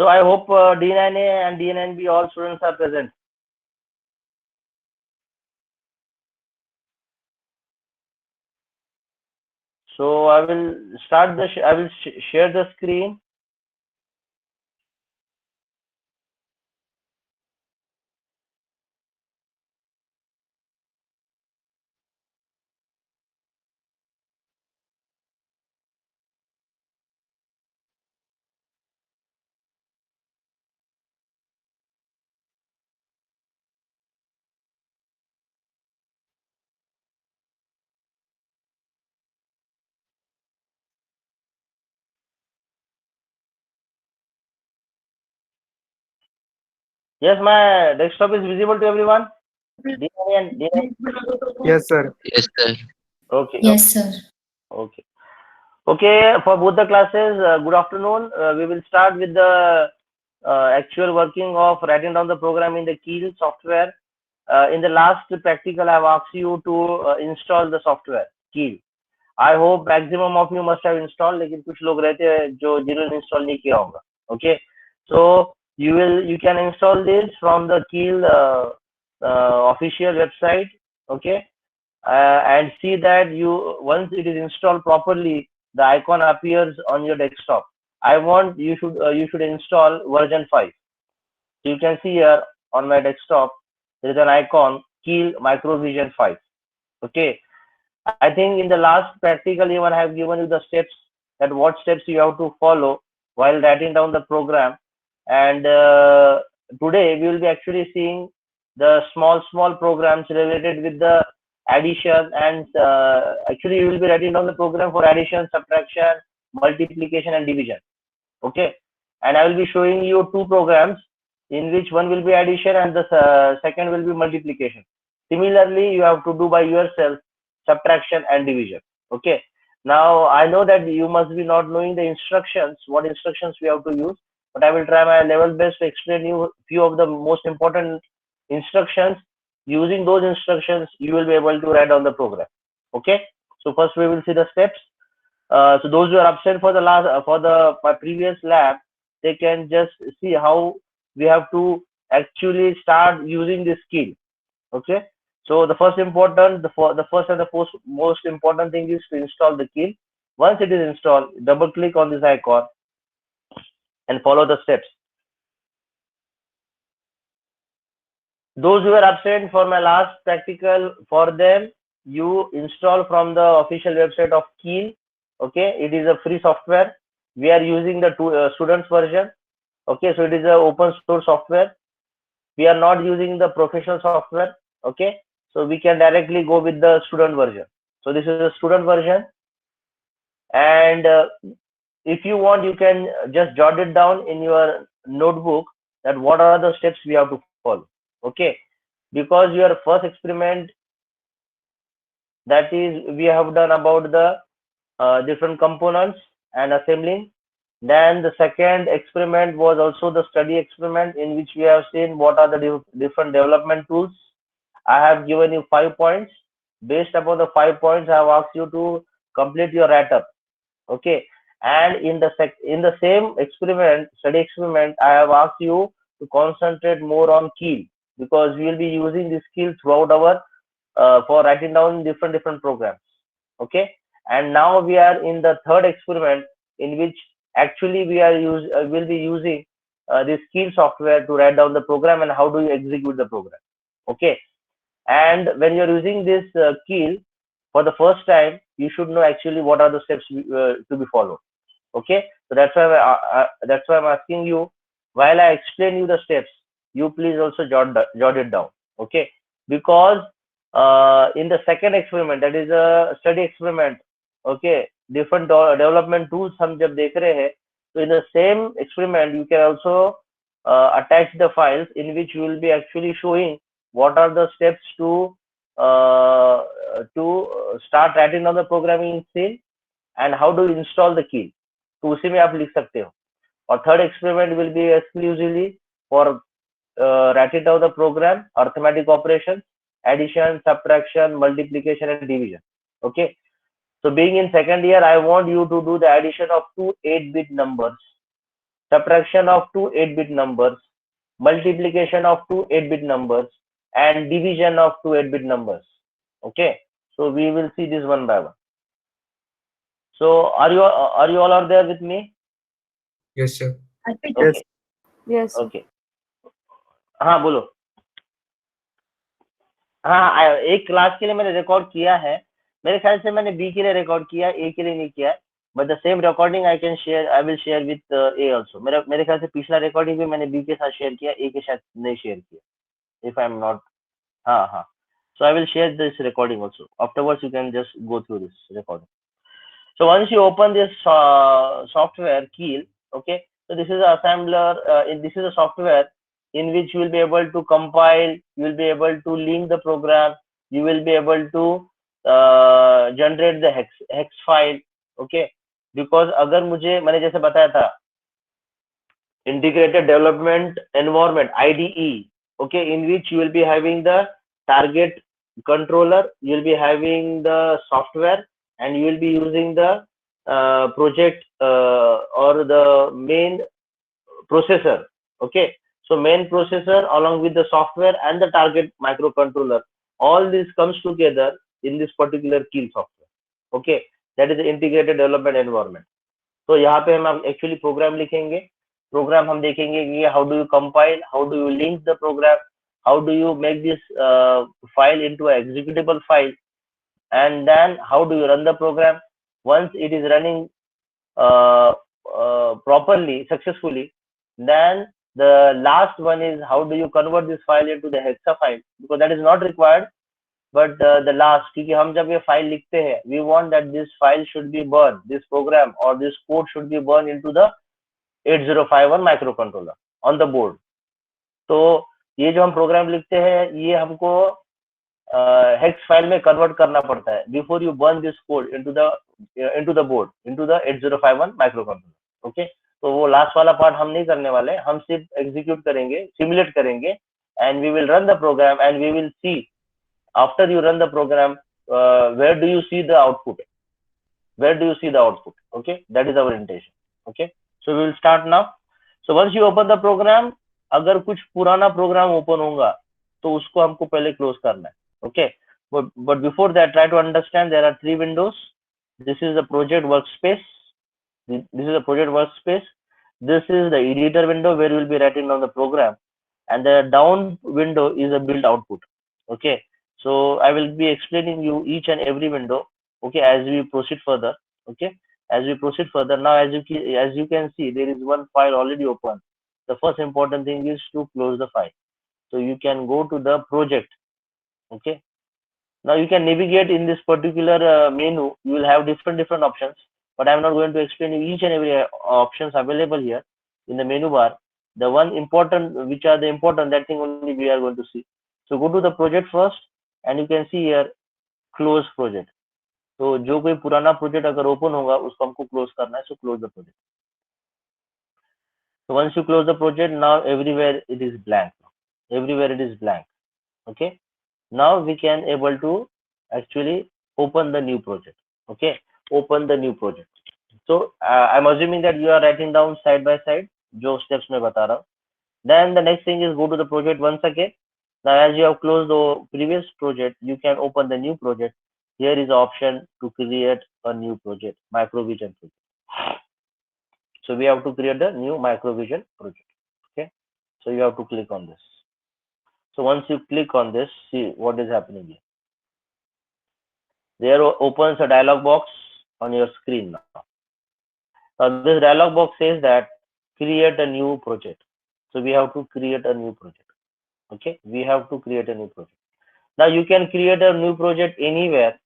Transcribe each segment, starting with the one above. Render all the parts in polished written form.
So I hope D9A and D9B all students are present. So I will start the I will share the screen. Yes, my desktop is visible to everyone. D9A and D9. Yes, sir. Yes, sir. Okay. Yes, sir. Okay. Okay, for both the classes, good afternoon. We will start with the actual working of writing down the program in the Keel software. In the last practical, I have asked you to install the software Keel. I hope maximum of you must have installed, लेकिन कुछ लोग रहते हैं जो जिन्होंने install नहीं किया होगा. Okay, so you can install this from the Keel official website. Okay, and see that once it is installed properly, the icon appears on your desktop. I want you should install version 5. So you can see here on my desktop there is an icon Keel Microvision 5. Okay, I think in the last practical even I have given you the steps, that what steps you have to follow while writing down the program. And today we will be actually seeing the small programs related with the addition, and actually you will be writing down the program for addition, subtraction, multiplication and division. Okay, and I will be showing you two programs in which one will be addition and the second will be multiplication. Similarly, you have to do by yourself subtraction and division. Okay, now I know that you must be not knowing the instructions, what instructions we have to use, but I will try my level best to explain you few of the most important instructions. Using those instructions you will be able to write down the program. Okay, so first we will see the steps. So those who are absent for the last my previous lab, they can just see how we have to actually start using this skill. Okay, so the first and the most important thing is to install the Keel. Once it is installed, double click on this icon and follow the steps. Those who are absent for my last practical, for them you install from the official website of Keel. Okay, it is a free software. We are using the students version. Okay, so it is a open source software. We are not using the professional software. Okay, so we can directly go with the student version. So this is the student version, and if you want you can just jot it down in your notebook that what are the steps we have to follow. Okay, because your first experiment, that is we have done about the different components and assembling. Then the second experiment was also the study experiment, in which we have seen what are the different development tools. I have given you 5 points. Based upon the 5 points, I have asked you to complete your write-up. Okay, and in the same experiment, study experiment, I have asked you to concentrate more on Keel, because we will be using this Keel throughout our for writing down different programs. Okay, and now we are in the third experiment, in which actually we will be using this Keel software to write down the program and how do you execute the program. Okay, and when you're using this Keel for the first time, you should know actually what are the steps to be followed. Okay, so that's why I'm asking you, while I explain you the steps, you please also jot it down. Okay, because in the second experiment, that is a study experiment. Okay, different development tools हम जब देख रहे हैं, so in the same experiment you can also attach the files in which you will be actually showing what are the steps to start writing down the programming in C, and how to install the Keel. तो उसी में आप लिख सकते हो. और third experiment will be exclusively for writing down the program, arithmetic operations, addition, subtraction, multiplication and division. Okay, so being in second year, I want you to do the addition of two 8-bit numbers. subtraction of two 8-bit numbers, multiplication of two 8-bit numbers, and division of two 8-bit numbers. Okay, so we will see this one by one. So are you all out there with me? Yes, sir. Okay. Yes. Okay. हाँ बोलो. हाँ, एक class के लिए मैंने record किया है. मेरे ख्याल से मैंने बी के लिए रिकॉर्ड किया, ए के लिए नहीं किया. But the same recording I will share with A also. मेरे ख्याल से पिछला रिकॉर्डिंग भी मैंने बी के साथ शेयर किया, ए के साथ नहीं शेयर किया, इफ आई एम नॉट. हाँ. So I will share this recording also. Afterwards, you can just go through this recording. So once you open this software Keel, okay. So this is an assembler. This is a software in which you will be able to compile. You will be able to link the program. You will be able to generate the hex file. Okay. Because अगर मैंने जैसे बताया था, integrated development environment (IDE), okay, in which you will be having the target controller, you will be having the software, and you will be using the project or the main processor. Okay, so main processor along with the software and the target microcontroller, all this comes together in this particular Keel software. Okay, that is the integrated development environment. तो यहाँ पे हम actually programme लिखेंगे. Programme हम देखेंगे कि how do you compile, how do you link the program, how do you make this file into an executable file, and then how do you run the program. Once it is running properly, successfully, then the last one is how do you convert this file into the hexa file, because that is not required. But the last, क्योंकि हम जब ये file लिखते हैं, we want that this file should be burned, this program or this code should be burned into the 8051 microcontroller on the board. तो ये जो हम प्रोग्राम लिखते हैं, ये हमको हेक्स फाइल में कन्वर्ट करना पड़ता है before you burn this code into the board, into the 8051 microcontroller. Okay, तो वो लास्ट वाला पार्ट हम नहीं करने वाले, हम सिर्फ एग्जीक्यूट करेंगे, सिमुलेट करेंगे, and we will run the program and we will see after you run the program where do you see the output, okay, that is our intention. Okay, so we will start now. So once you open the program, अगर कुछ पुराना programme open होगा तो उसको हमको पहले close करना है. Okay, but before that, try to understand there are three windows. This is the project workspace. This is the editor window where you will be writing down the program, and the down window is a build output. Okay, so I will be explaining you each and every window, okay, as we proceed further. Okay, as we proceed further, now as you can see, there is one file already open. The first important thing is to close the file. So you can go to the project. Okay, now you can navigate in this particular menu. You will have different options, but I'm not going to explain you each and every options available here in the menu bar. The one important, which are the important, that thing only we are going to see. So go to the project first, and you can see here close project. तो जो कोई पुराना project अगर open होगा उसको हमको close करना है. So close the project. So once you close the project, now everywhere it is blank. Okay, now we can able to actually open the new project. Okay, open the new project. So I'm assuming that you are writing down side by side जो steps मैं बता रहा हूँ. Then the next thing is go to the project once again. Now as you have closed the previous project, you can open the new project. Here is the option to create a new project, Microvision project. So we have to create a new Microvision project. Okay, so you have to click on this. So once you click on this, see what is happening here. There opens a dialog box on your screen now. Now this dialog box says that create a new project. So we have to create a new project. Okay, we have to create a new project. Now you can create a new project anywhere.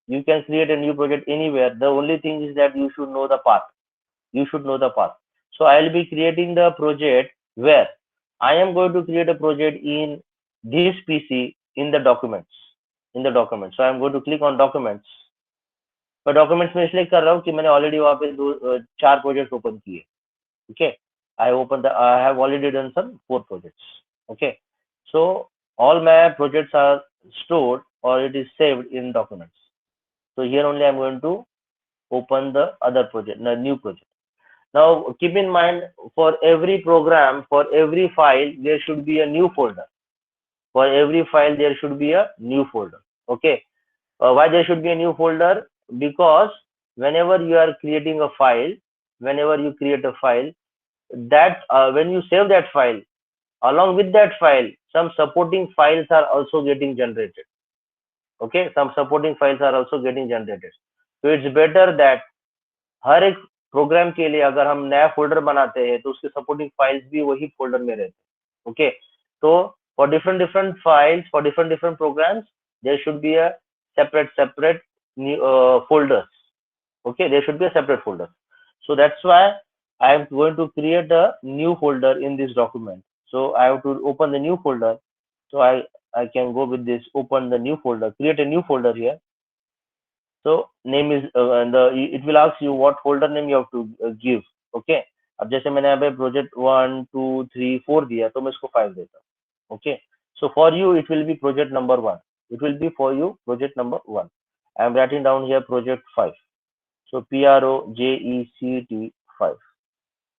The only thing is that you should know the path. So I'll be creating the project where I am going to create a project in this PC in the documents. So I'm going to click on documents. मैं documents में इसलिए कर रहा हूँ कि मैंने already वहाँ पे 4 प्रोजेक्ट्स ओपन किए. Okay, I have already done some 4 projects. Okay, so all my projects are stored or it is saved in documents. So here only I'm going to open the other project, the new project. Now keep in mind, for every program, for every file, there should be a new folder. For every file, there should be a new folder. Okay. Why there should be a new folder? Because whenever you are creating a file, whenever you create a file, that when you save that file, along with that file, some supporting files are also getting generated. Okay, some supporting files are also getting generated. So it's better that हर एक programme के लिए अगर हम नया folder बनाते हैं तो उसके सपोर्टिंग फाइल्स भी वही फोल्डर में रहते हैं. ओके, तो for different different files, for different different programs, there should be a separate folders. Okay, there should be a separate folder. So that's why I am going to create a new folder in this document. So I have to open the new folder. So I can go with this, open the new folder, create a new folder here. So name is and it will ask you what folder name you have to give. Okay, अब जैसे मैंने यहाँ पे project 1 2 3 4 दिया तो मैं इसको 5 देता हूँ. Okay, so for you it will be project number 1. It will be for you project number 1. I am writing down here project 5. So project 5.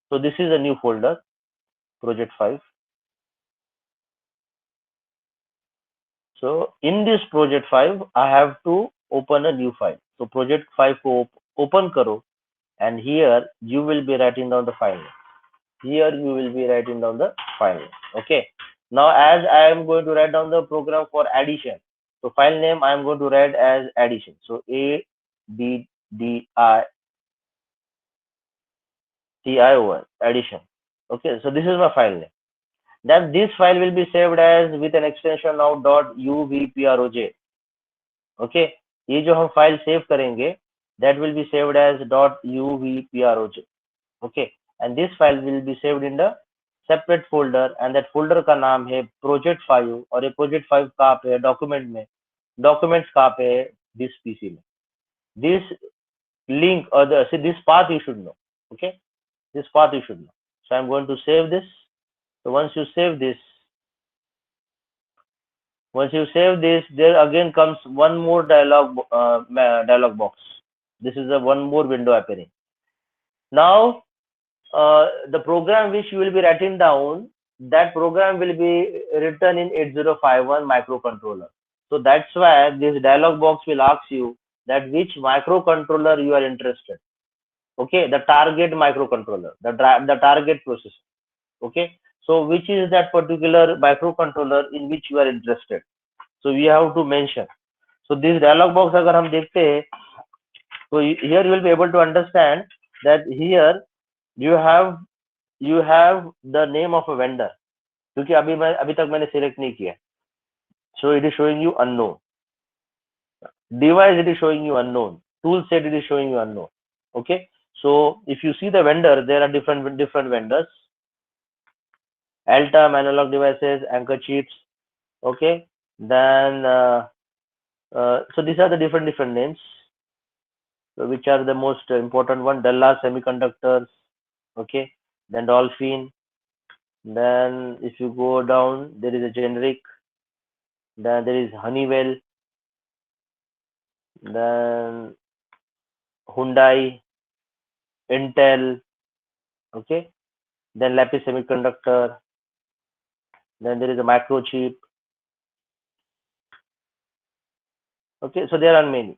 So this is a new folder, project 5. So in this project 5, I have to open a new file. So project 5 को open करो, and here you will be writing down the file name. Here you will be writing down the file name. Okay. Now as I am going to write down the program for addition, so file name I am going to write as addition. So ADDITION, addition. Okay. So this is my file name. Then this file will be saved as with an extension of .uvproj. Okay, ये जो हम file save करेंगे, that will be saved as .uvproj. Okay, and this file will be saved in the separate folder, and that folder का नाम है project 5. और ये project 5 कहाँ पे है? डॉक्यूमेंट में. डॉक्यूमेंट्स कहाँ पे है? दिस पीसी में. This link or this path you should know. Okay, this path you should know. So I'm going to save this. So once you save this, there again comes one more dialog box. This is a one more window appearing. Now the program which you will be writing down, that program will be written in 8051 microcontroller. So that's why this dialog box will ask you that which microcontroller you are interested. Okay, the target microcontroller, the target processor. Okay, so which is that particular microcontroller in which you are interested? So we have to mention. So this dialog box अगर हम देखते हैं, so here you will be able to understand that here you have the name of a vendor, क्योंकि अभी तक मैंने select नहीं किया. So it is showing you unknown. Device, it is showing you unknown. Tool set, it is showing you unknown. Okay, so if you see the vendor, there are different vendors. Altam, Analog Devices, Anchor Chips. Okay, then so these are the different names. So which are the most important one? Dallas Semiconductors. Okay, then Dolphin. Then if you go down, there is a generic. Then there is Honeywell. Then Hyundai, Intel. Okay, then Lapis Semiconductor. Then there is a Microchip. Okay, so there are many.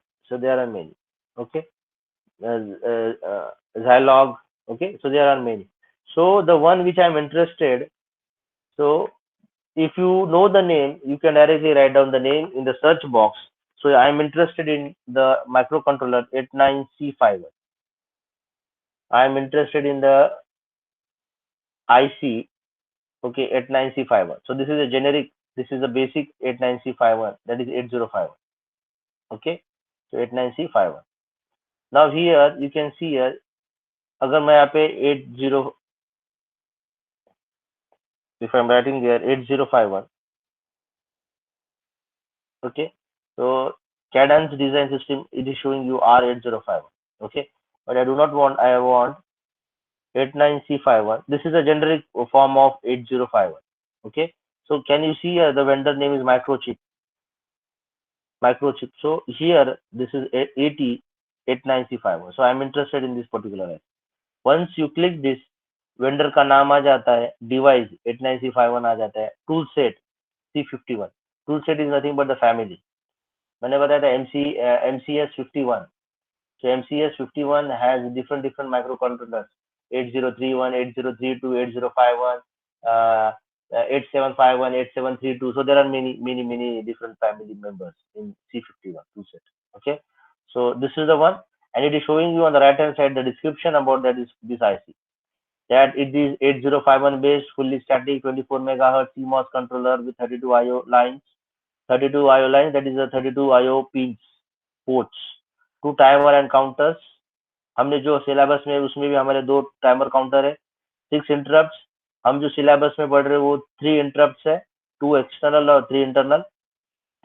Okay, Zilog. Okay, so there are many. So the one which I'm interested. So if you know the name, you can directly write down the name in the search box. So I'm interested in the microcontroller 89C51. I'm interested in the IC. Okay, 89C51. So this is a generic. This is a basic 89C51. That is 8051. Okay, so 89C51. Now here you can see here, अगर मैं यहाँ पे 80, if I'm writing here 8051. Okay, so Cadence design system, it is showing you R8051. Okay, but I do not want, I want 89C51. This is a generic form of 8051. Okay, so can you see the vendor name is Microchip. So here this is 89C51. So I'm interested in this particular. once you click this, vendor का नाम आ जाता है, device 89351 आ जाता है, tool set C51, tool set is nothing but the family. मैंने बताया था MCS 51. So MCS 51 has different microcontrollers, 8031, 8032, 8051, 8751, 8732. So there are many different family members in C51 toolset. Okay, so this is the one, and it is showing you on the right hand side the description about that is this IC. That it is 8051 based, fully static, 24 megahertz CMOS controller with 32 IO lines. 32 IO lines, that is the 32 IO pins, ports, 2 timer and counters. हमने जो syllabus में उसमें भी हमारे 2 timer counter है, 6 interrupts. हम जो syllabus में पढ़ रहे हैं वो 3 इंटरप्ट्स है, 2 एक्सटर्नल और 3 internal.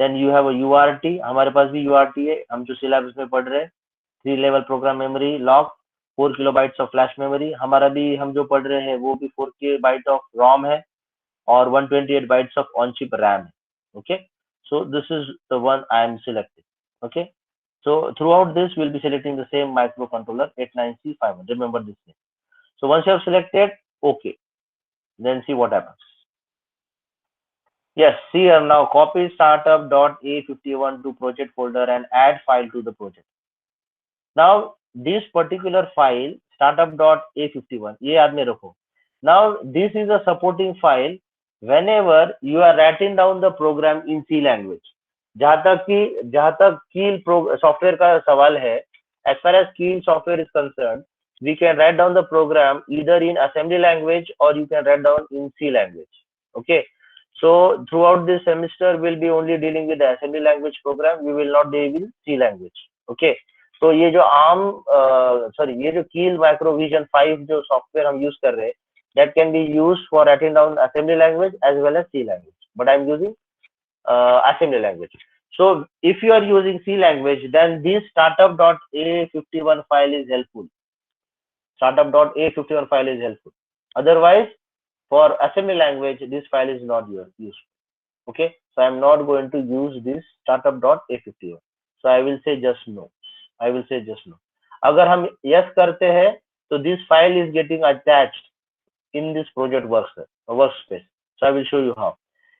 Then you have a UART, हमारे पास भी UART है, हम जो सिलेबस में पढ़ रहे हैं. 3 level program memory lock, 4 kilobytes of flash memory. हमारा भी हम जो पढ़ रहे हैं वो भी 4 KB ऑफ ROM है और 128 bytes of on chip RAM है. Okay, so this is the one I am selecting. Okay, so throughout this we'll be selecting the same microcontroller 89C51. Remember this name. So once you have selected, okay, then see what happens. Yes, see here now, copy startup.a51 to project folder and add file to the project. Now this particular file startup.a51, ये याद में रखो. Now this is a supporting file whenever you are writing down the program in C language. जहाँ तक कील software का सवाल है, as far as कील software is concerned, we can write down the program either in assembly language or you can write down in C language. Okay, so throughout this semester we'll be only dealing with the assembly language program. We will not deal with C language. Okay, तो ये जो ये जो कील माइक्रोविजन 5 जो software हम use कर रहे हैं, that can be used for writing down assembly language as well as C language, but I'm using assembly language. So if you are using C language, then this startup.a51 file is helpful. Startup.a51 file is helpful. Otherwise, for assembly language, this file is not used. Okay, so I'm not going to use this startup.a51. So I will say just no. I will say just no. अगर हम yes करते हैं, तो this file is getting attached in this project workspace. So I will show you how.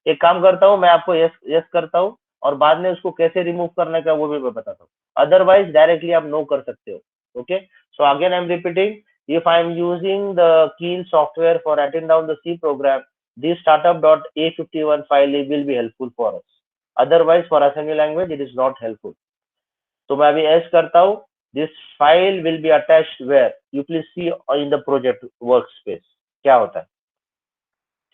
एक काम करता हूँ, मैं आपको yes करता हूँ और बाद में उसको कैसे रिमूव करने का वो भी मैं बताता हूँ. Otherwise डायरेक्टली आप no कर सकते हो. Okay, so again I'm repeating, if I'm using the Keel software for writing down the C program, this startup.a51 file will be helpful for us. Otherwise for assembly language it is not helpful. तो मैं अभी S करता हूँ. This file will be attached where? You please see in the project workspace. क्या होता है?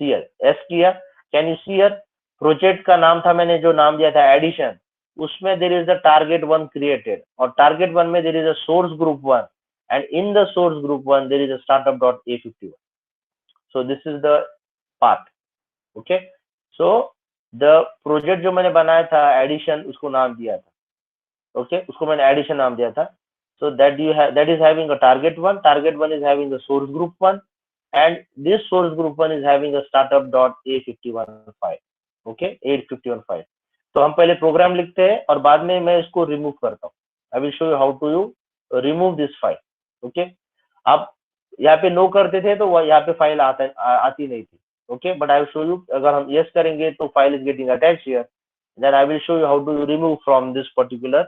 See here, S किया. Can you see here? Project का नाम था, मैंने जो नाम दिया था एडिशन, उसमें there is the target 1 created और target 1 में there is a source group 1 and in the source group 1 there is a startup.a51. So this is the path. Okay, so the project जो मैंने बनाया था एडिशन, उसको नाम दिया था. Okay, उसको मैंने एडिशन नाम दिया था. So that is having a target 1. Target 1 is having the source group 1 and this source group 1 is having a startup.a51 file. Okay, 851 file. तो हम पहले प्रोग्राम लिखते हैं और बाद में मैं इसको रिमूव करता हूँ. I will show you how to remove this file. Okay, आप यहाँ पे नो करते थे तो यहाँ पे फाइल आती नहीं थी. Okay, but I will show you, अगर हम yes करेंगे तो file is getting attached here. Then I will show you how to remove from this particular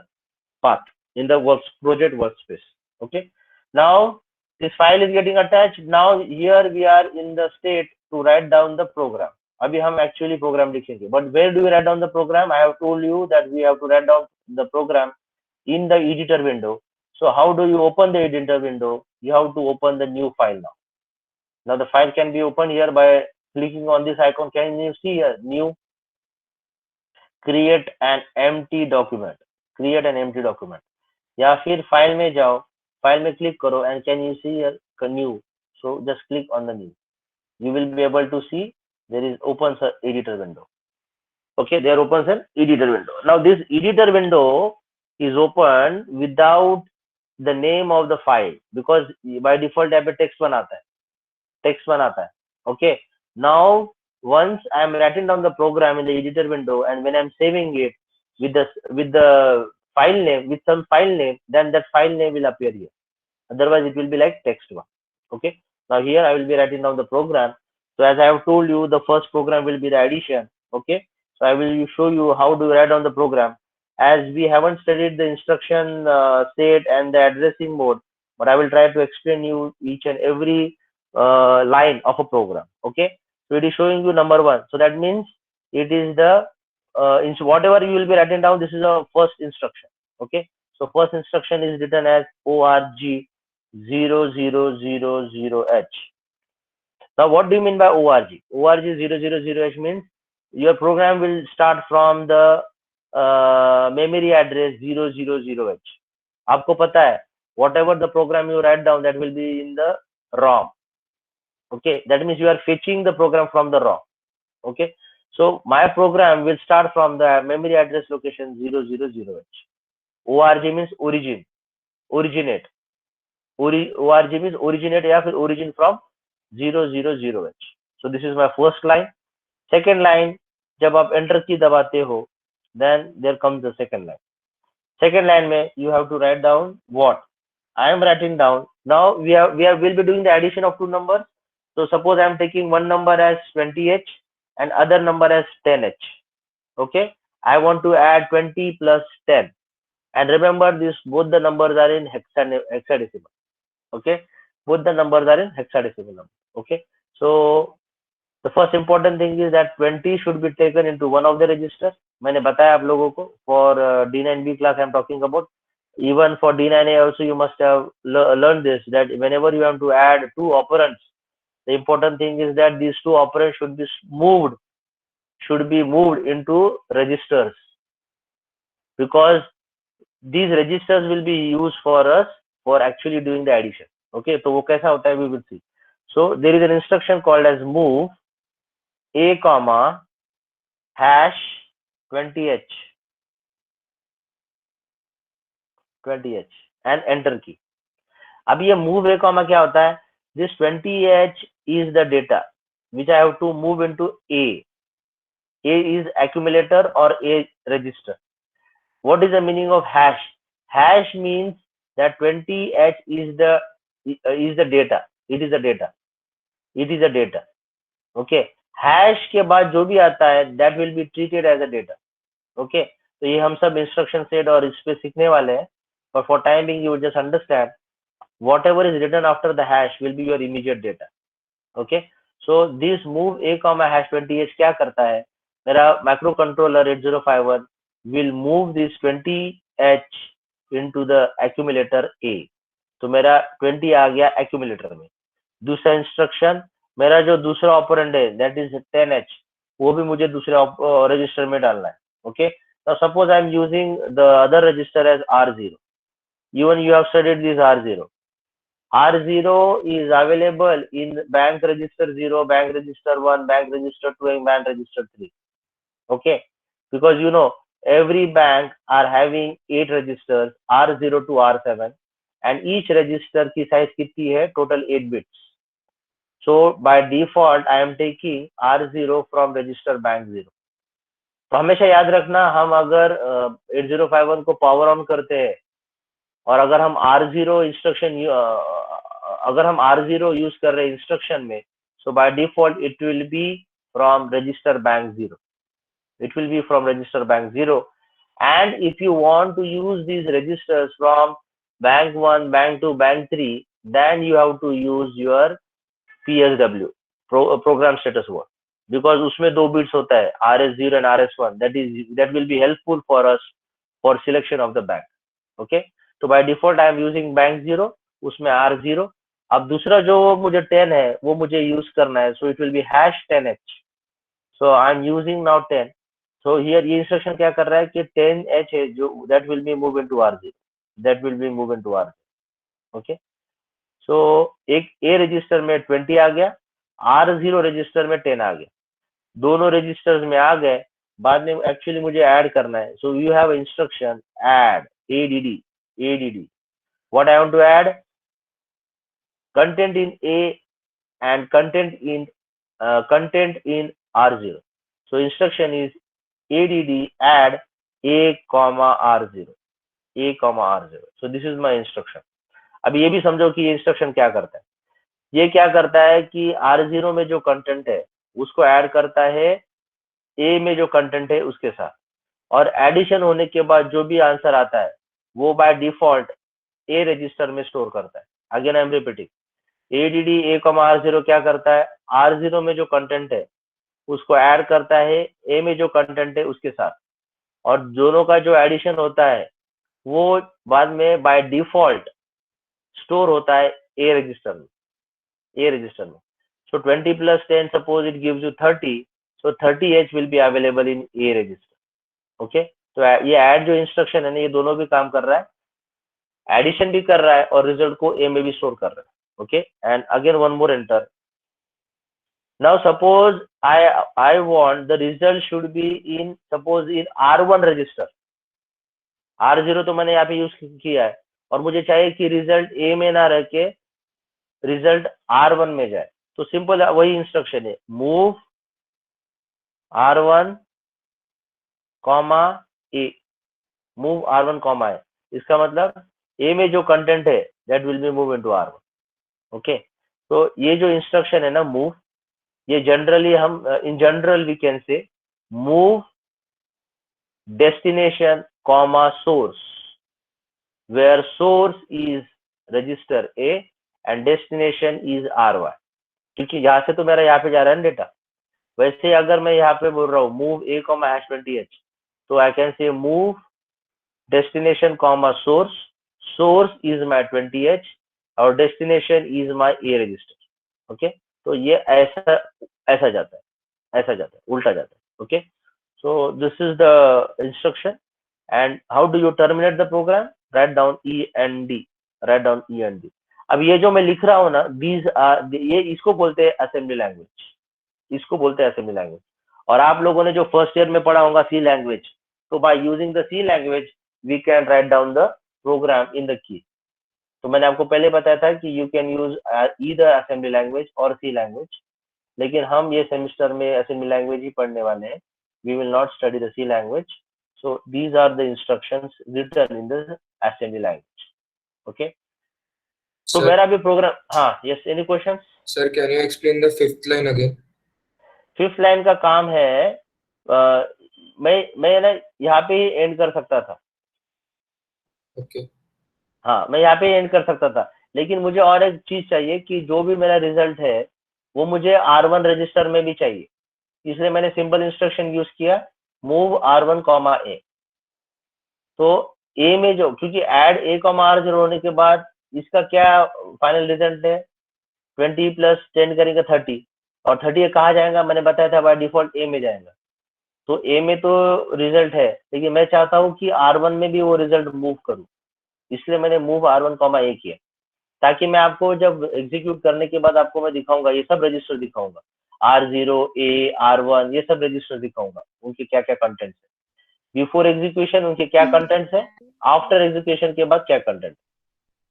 path in the project workspace. Okay, now this file is getting attached. Now here we are in the state to write down the program. अभी हम actually program लिखेंगे, but where do we write down the program? I have told you that we have to write down the program in the editor window. So how do you open the editor window? You have to open the new file now. Now the file can be opened here by clicking on this icon. Can you see here? New, create an empty document. Create an empty document. या फिर file में जाओ, file में click करो and can you see here new? So just click on the new. You will be able to see there is opens an editor window. Okay, there opens an editor window. Now this editor window is open without the name of the file because by default यहाँ पे text one आता है. Okay, now once I am writing down the program in the editor window and when I am saving it with the file name, with some file name, then that file name will appear here. Otherwise it will be like text one. Okay, now here I will be writing down the program. So as I have told you, the first program will be the addition. Okay, so I will show you how to write down the program, as we haven't studied the instruction set and the addressing mode, but I will try to explain you each and every line of a program. Okay, so it is showing you number one, so that means it is the whatever you will be writing down, this is a first instruction. Okay, so first instruction is written as org 0000h. Now, what do you mean by org? Org 000h means your program will start from the memory address 000h. आपको पता है, whatever the program you write down, that will be in the ROM. Okay, that means you are fetching the program from the ROM. Okay, so my program will start from the memory address location 000h. org means origin, originate. org means originate या फिर origin from 000h. So this is my first line. Second line, जब आप enter की दबाते हो, then there comes the second line. Second line में you have to write down what I am writing down. Now will be doing the addition of two numbers. So suppose I am taking one number as 20h and other number as 10h. Okay, I want to add 20 plus 10, and remember this, both the numbers are in hexadecimal. Okay, both the numbers are in hexadecimal number. Okay, so the first important thing is that 20 should be taken into one of the registers. मैंने बताया आप लोगों को, for D9B class I am talking about. Even for D9A also you must have learned this, that whenever you have to add two operands, the important thing is that these two operands should be moved into registers, because these registers will be used for us for actually doing the addition. Okay, तो वो कैसा होता है, we will see. So there is an instruction called as move a comma hash 20h and enter key. अब ये move a comma क्या होता है, this 20h is the data which I have to move into A. A is accumulator or A register. What is the meaning of hash? Hash means that 20h is the data. It is the data. Okay, hash के बाद जो भी आता है, that will be treated as a data. Okay, तो ये हम सब instruction set और इस पे सीखने वाले हैं, but for time being you will just understand whatever is written after the hash will be your immediate data. Okay, so this move a comma hash 20h क्या करता है, मेरा microcontroller 8051 will move this 20h into the accumulator A. तो मेरा 20 आ गया accumulator में. दूसरा instruction, मेरा जो दूसरा ऑपरेंड है that is 10h, वो भी मुझे दूसरे रजिस्टर में डालना है. Okay, now suppose I am using the other register as R0. Even you have studied this R0. R0 is available in bank register 0, bank register 1, bank register 2, and bank register 3. Okay, because you know every bank are having 8 registers R0 to R7, and each register की size कितनी है, total 8 bits. So by default I am taking R0 from register bank 0. तो हमेशा याद रखना, हम अगर 8051 को पावर ऑन करते हैं और अगर हम R0 इंस्ट्रक्शन अगर हम R0 यूज कर रहे हैं इंस्ट्रक्शन में, so by default it will be from register bank 0. It will be from register bank 0. And if you want to use these registers from bank 1, bank 2, bank 3, then you have to use your PSW, program status word, because उसमें दो bits होता है, RS0 and RS1. That will be helpful for us for selection of the bank. Okay, तो by default I am using bank 0, उसमें R0. अब दूसरा जो मुझे 10 है वो मुझे यूज करना है, so it will be hash 10h. So I am using now 10. So here ये इंस्ट्रक्शन क्या कर रहा है कि 10h है जो that will be move into R0. That will be move into R0. Okay, so एक A रजिस्टर में 20 आ गया, R0 रजिस्टर में 10 आ गया, दोनों रजिस्टर्स में आ गए. बाद में एक्चुअली मुझे ऐड करना है, so you have instruction add add. What I want to add? Content in A and content in R0. So instruction is add A comma R0. So this is my instruction. अब ये भी समझो कि ये instruction क्या करता है. ये क्या करता है कि R0 में जो कंटेंट है उसको ऐड करता है A में जो कंटेंट है उसके साथ, और एडिशन होने के बाद जो भी आंसर आता है वो बाय डिफॉल्ट A रजिस्टर में स्टोर करता है। Again I am repeating, ADD A, R0 क्या करता है, R0 में जो कंटेंट है उसको ऐड करता है A में जो कंटेंट है उसके साथ, और दोनों का जो एडिशन होता है वो बाद में बाय डिफॉल्ट स्टोर होता है A रजिस्टर में, A रजिस्टर में। So 20 plus 10, suppose it gives you 30, so 30H will be available in A register. Okay, तो ये ऐड जो इंस्ट्रक्शन है ना, ये दोनों भी काम कर रहा है, एडिशन भी कर रहा है और रिजल्ट को A में भी स्टोर कर रहा है। Okay, and again one more enter. Now suppose I want the result should be in, suppose in R1 register. R0 तो मैंने यहाँ पे यूज किया है, और मुझे चाहिए कि रिजल्ट A में ना रह के रिजल्ट R1 में जाए। तो सिंपल वही इंस्ट्रक्शन है, move R1, A, move R1, A। इसका मतलब A में जो कंटेंट है that will be move into R1। Okay, तो ये जो इंस्ट्रक्शन है ना मूव, ये जनरली हम in general we can say move destination comma source, where source is register A and destination is R1, क्योंकि यहाँ से तो मेरा यहाँ पे जा रहा है ना डेटा। वैसे अगर मैं यहाँ पे बोल रहा हूँ मूव A, #20H, तो I can say move destination comma source is my 20H और destination is my A register। Okay, तो ये ऐसा ऐसा जाता है, ऐसा जाता है, उल्टा जाता है। Okay, so this is the instruction, and how do you terminate the program? Write down E and D, write down E and D। अब ये जो मैं लिख रहा हूँ ना, these are, ये इसको बोलते हैं असेंबली लैंग्वेज, इसको बोलते हैं असेंबली लैंग्वेज। और आप लोगों ने जो फर्स्ट ईयर में पढ़ा होगा सी लैंग्वेज, तो by using the C language we can write down the program in the की। तो मैंने आपको पहले बताया था कि you can use either assembly language और सी लैंग्वेज, लेकिन हम ये सेमेस्टर में असेंबली लैंग्वेज ही पढ़ने वाले हैं। We will not study the C language, so these are the instructions written in the assembly language. Okay, तो मेरा भी प्रोग्राम, हाँ yes, any questions? Sir can you explain the fifth line again? Fifth line का काम है, मैं ना यहाँ पे ही एंड कर सकता था। ओके, हाँ, मैं यहाँ पे एंड कर सकता था, लेकिन मुझे और एक चीज चाहिए कि जो भी मेरा रिजल्ट है वो मुझे R1 रजिस्टर में भी चाहिए, इसलिए मैंने सिंपल इंस्ट्रक्शन यूज किया, मूव R1, A। तो A में जो, क्योंकि ऐड A, R0 होने के बाद इसका क्या फाइनल रिजल्ट है, 20 + 10 करेंगे 30, और 30 कहाँ जाएगा, मैंने बताया था बाय डिफॉल्ट A में जाएगा। तो A में तो रिजल्ट है, लेकिन मैं चाहता हूँ कि R1 में भी वो रिजल्ट मूव करूँ, इसलिए मैंने मूव R1, A किया, ताकि मैं आपको जब एग्जीक्यूट करने के बाद आपको मैं दिखाऊंगा, ये सब रजिस्टर दिखाऊंगा, R0, A, R1, ये सब रजिस्टर दिखाऊंगा, उनके क्या क्या कंटेंट्स है, बिफोर एग्जीक्यूशन उनके क्या कंटेंट्स है, आफ्टर एग्जीक्यूशन के बाद क्या कंटेंट।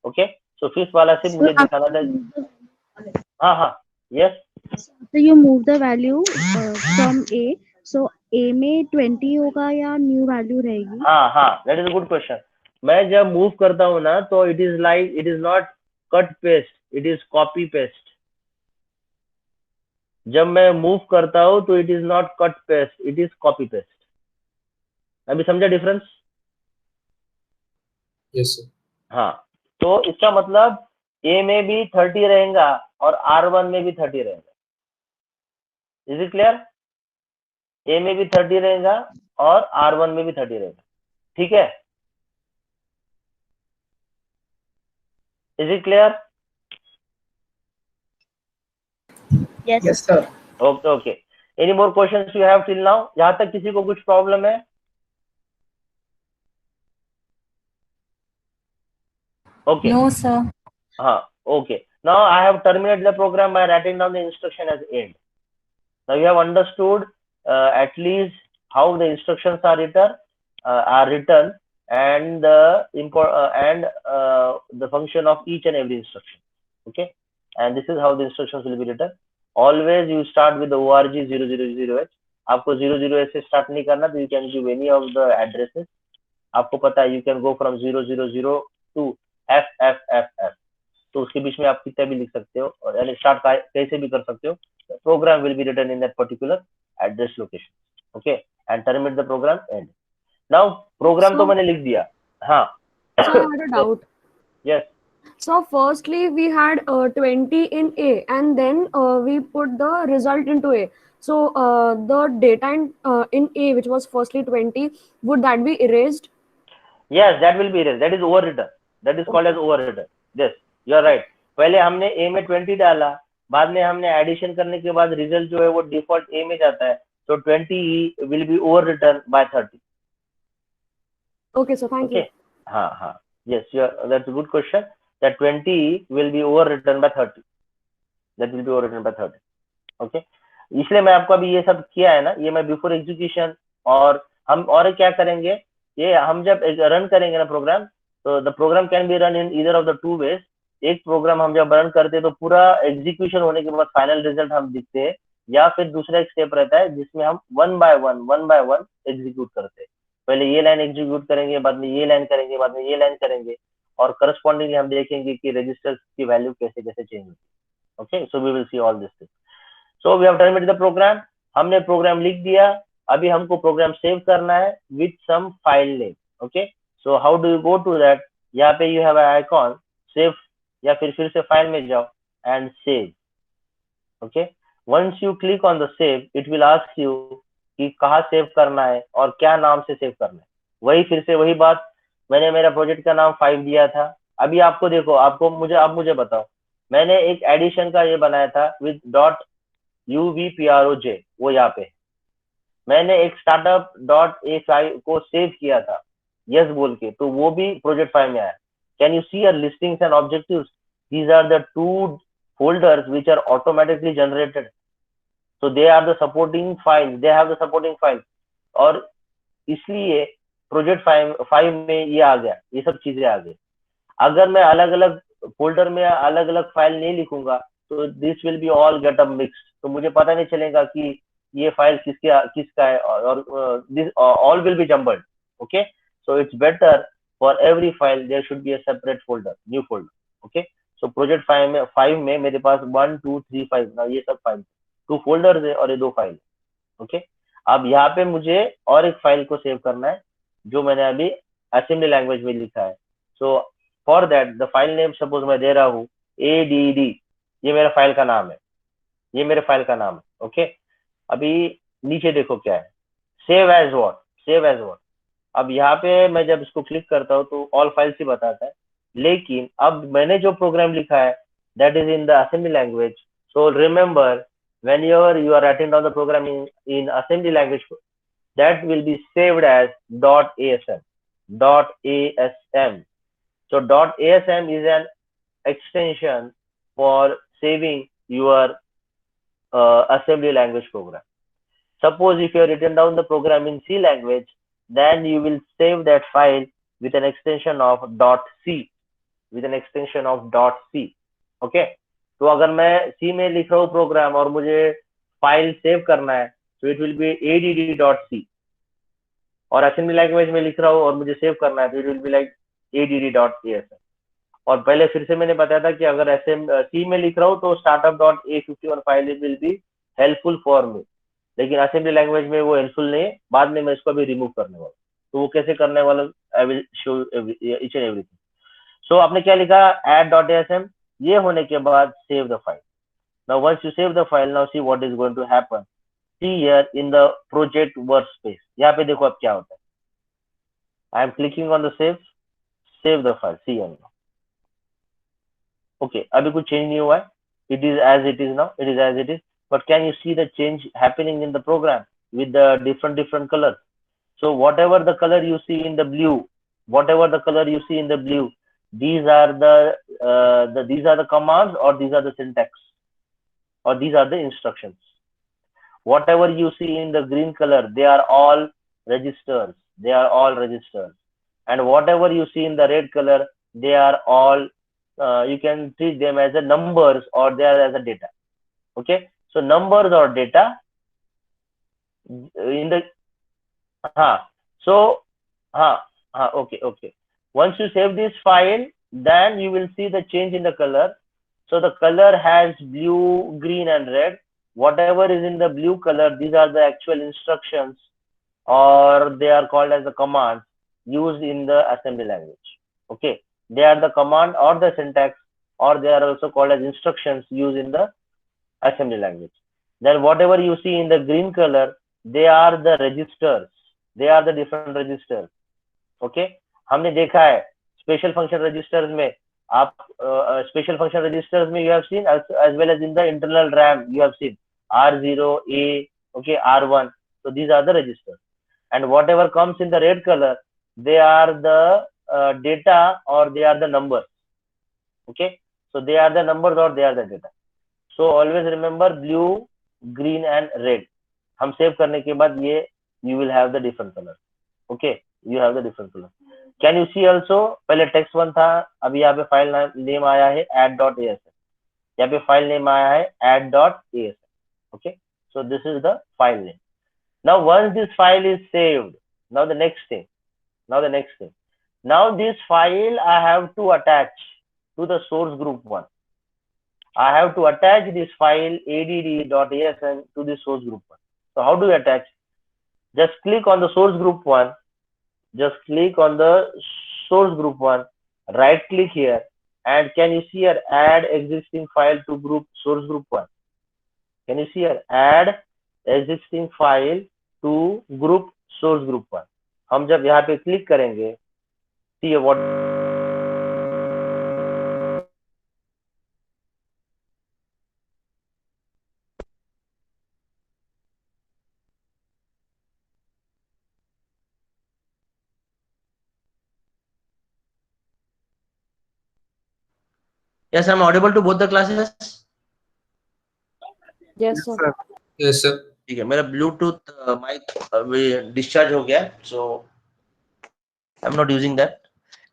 ओके, सो फिफ्थ वाला सिर्फ मुझे दिखाना था। हाँ हाँ, yes. So you move the value from A, so A में 20 होगा या न्यू वैल्यू रहेगी? हाँ हाँ, दैट इज गुड क्वेश्चन। मैं जब मूव करता हूँ ना, तो it is like, it is not cut paste, it is copy paste. जब मैं मूव करता हूँ तो it is not cut paste, it is copy paste. अभी समझा डिफरेंस? Yes sir. हाँ, तो इसका मतलब A में भी 30 रहेगा और R1 में भी 30 रहेगा। Is it clear? A में भी 30 रहेगा और R1 में भी 30 रहेगा। ठीक है, is it clear? Yes sir. Okay okay, any more questions you have till now? यहाँ तक किसी को कुछ प्रॉब्लम है? Okay, No, sir. Okay. Now I have terminated the program by writing down the instruction as end. Now you have understood at least how the instructions are written, and the function of each and every instruction. Okay, and this is how the instructions will be written. Always you start with the org 000h. आपको 00h से start नहीं करना, तो you can give any of the addresses. आपको पता है you can go from 000 to FFFF. तो उसके बीच में आप कितना भी लिख सकते हो और यानी स्टार्ट कैसे भी कर सकते हो. Program will be written in that particular address location. Okay, and terminate the program end. Now program तो मैंने लिख दिया. हाँ. So I had a doubt. Yes. So firstly we had 20 in A, and then we put the result into A. So the data in A, which was firstly 20, would that be erased? Yes, that will be erased. That is overwritten. That is called as overwritten. Yes, you are right. पहले हमने A में 20 डाला, बाद में हमने addition करने के बाद रिजल्ट जो है वो डिफॉल्ट A में जाता है, तो 20 will be overwritten by 30. Okay, so thank you. हाँ हाँ. Yes, that's a good question. That 20 will be overwritten by 30. That will be overwritten by 30. Okay. इसलिए मैं आपको अभी ये सब किया है ना, ये मैं बिफोर एग्जीक्यूशन. और हम और क्या करेंगे, ये हम जब रन करेंगे ना प्रोग्राम, तो the program can be run in either of the two ways. एक प्रोग्राम हम जब रन करते हैं तो पूरा एग्जीक्यूशन होने के बाद फाइनल रिजल्ट हम दिखते हैं, या फिर दूसरा एक स्टेप रहता है जिसमें हम वन बाय वन एग्जीक्यूट करते हैं. पहले ये लाइन एग्जीक्यूट करेंगे, बाद में ये लाइन करेंगे, बाद में ये लाइन करेंगे, और करस्पॉन्डिंगली हम देखेंगे कि रजिस्टर्स की वैल्यू कैसे कैसे चेंज होती है. Okay, so we will see all this thing. So we have terminated the program. हमने प्रोग्राम लिख दिया. अभी हमको प्रोग्राम सेव करना है with some file name. Okay, so how do you go to that. यहाँ पे यू हैव आइकॉन सेव, या फिर से फाइल में जाओ and save. Okay, once you click on the save, it will ask you कि कहाँ सेव करना है और क्या नाम से सेव करना है. वही फिर से वही बात, मैंने मेरा प्रोजेक्ट का नाम 5 दिया था. अभी आपको देखो, आपको मुझे बताओ, मैंने एक एडिशन का ये बनाया था विद डॉट UVPROJ, वो यहाँ पे. मैंने एक स्टार्टअप डॉट A5 को सेव किया था यस बोल के, तो वो भी प्रोजेक्ट फाइल में आया. Can you see listings and objectives. These are the 2 folders which are automatically generated. So they are the supporting files. They have the supporting files. और इसलिए प्रोजेक्ट 5 में ये आ गया, ये सब चीजें आ गई. अगर मैं अलग अलग फोल्डर में अलग अलग फाइल नहीं लिखूंगा तो this will be all get up mixed. तो मुझे पता नहीं चलेगा कि ये फाइल किसका है, और this all will be jumbled. Okay, so it's better for every file there should be a separate folder, new folder. Okay, so project 5 में मेरे पास 1 2 3 5 ना, ये सब फाइल 2 फोल्डर्स है और ये 2 फाइल. ओके, अब यहाँ पे मुझे और एक फाइल को सेव करना है जो मैंने अभी असेंबली लैंग्वेज में लिखा है. So for that the file name suppose मैं दे रहा हूँ ADD. ये मेरा फाइल का नाम है, ये मेरे फाइल का नाम है. ओके, अभी नीचे देखो क्या है, save as what, save as what. अब यहाँ पे मैं जब इसको क्लिक करता हूँ तो ऑल फाइल्स ही बताता है, लेकिन अब मैंने जो प्रोग्राम लिखा है that is in the assembly language. So remember, whenever you are writing down the program in assembly language, that will be saved as .asm. So .asm is an extension for saving your assembly language program. Suppose if you have written down the program in C language, then you will save that file with an extension of .c, with an extension of .c. Okay, तो अगर मैं C में लिख रहा हूँ programme और मुझे file save करना है तो इट विल बी add.c, और असेंबली लैंग्वेज में लिख रहा हूँ और मुझे सेव करना है तो it will be like add.asm. और पहले फिर से मैंने बताया था कि अगर C में लिख रहा हूँ तो startup.a51 file will be helpful for me, लेकिन असेंबली लैंग्वेज में वो हेल्पफुल नहीं है. बाद में मैं इसको अभी रिमूव करने वाला, तो वो कैसे करने वाला I will show each and everything. So आपने क्या लिखा, add.asm. ये होने के बाद save the file. Now once you save the file, now see what is going to happen. See here in the project workspace, यहाँ पे देखो अब क्या होता है. I am clicking on the save the file. See N. Okay, अभी कुछ change नहीं हुआ है. It is as it is now, it is as it is. But can you see the change happening in the program with the different colors. So whatever the color you see in the blue, whatever the color you see in the blue, these are the commands, or these are the syntax, or these are the instructions. Whatever you see in the green color, they are all registers. They are all registers. And whatever you see in the red color, they are all you can treat them as a numbers, or they are as a data. Okay, so numbers or data in the okay. Once you save this file, then you will see the change in the color. So the color has blue, green, and red. Whatever is in the blue color, these are the actual instructions, or they are called as the commands used in the assembly language. Okay, they are the command or the syntax, or they are also called as instructions used in the assembly language. Then whatever you see in the green color, they are the registers. They are the different registers. Okay, हमने देखा है special function registers में, आप special function registers में you have seen as well as in the internal RAM you have seen R0 A, okay, R1. So these are the registers, and whatever comes in the red color, they are the data, or they are the numbers. Okay, so they are the numbers or they are the data. So always remember blue, green and red. हम save करने के बाद ये you will have the different color. Okay, you have the different color. Can you see also, पहले text 1 था, अभी यहाँ पे फाइल नेम आया है add.asm, यहाँ पे फाइल नेम आया है add.asm. Okay, so this is the file name. Now once this file is saved, now the next thing, now this file I have to attach to the source group 1. I have to attach this file add.asm to the source group 1. So how do you attach? Just click on the source group 1. Just click on the source group 1. Right click here, and can you see here add existing file to group source group 1? Can you see here add existing file to group source group 1? हम जब यहाँ पे click करेंगे, see what Yes, I'm audible to both the classes. Yes, sir. Yes, sir. ठीक है, मेरा Bluetooth mic discharge हो गया, so I'm not using that.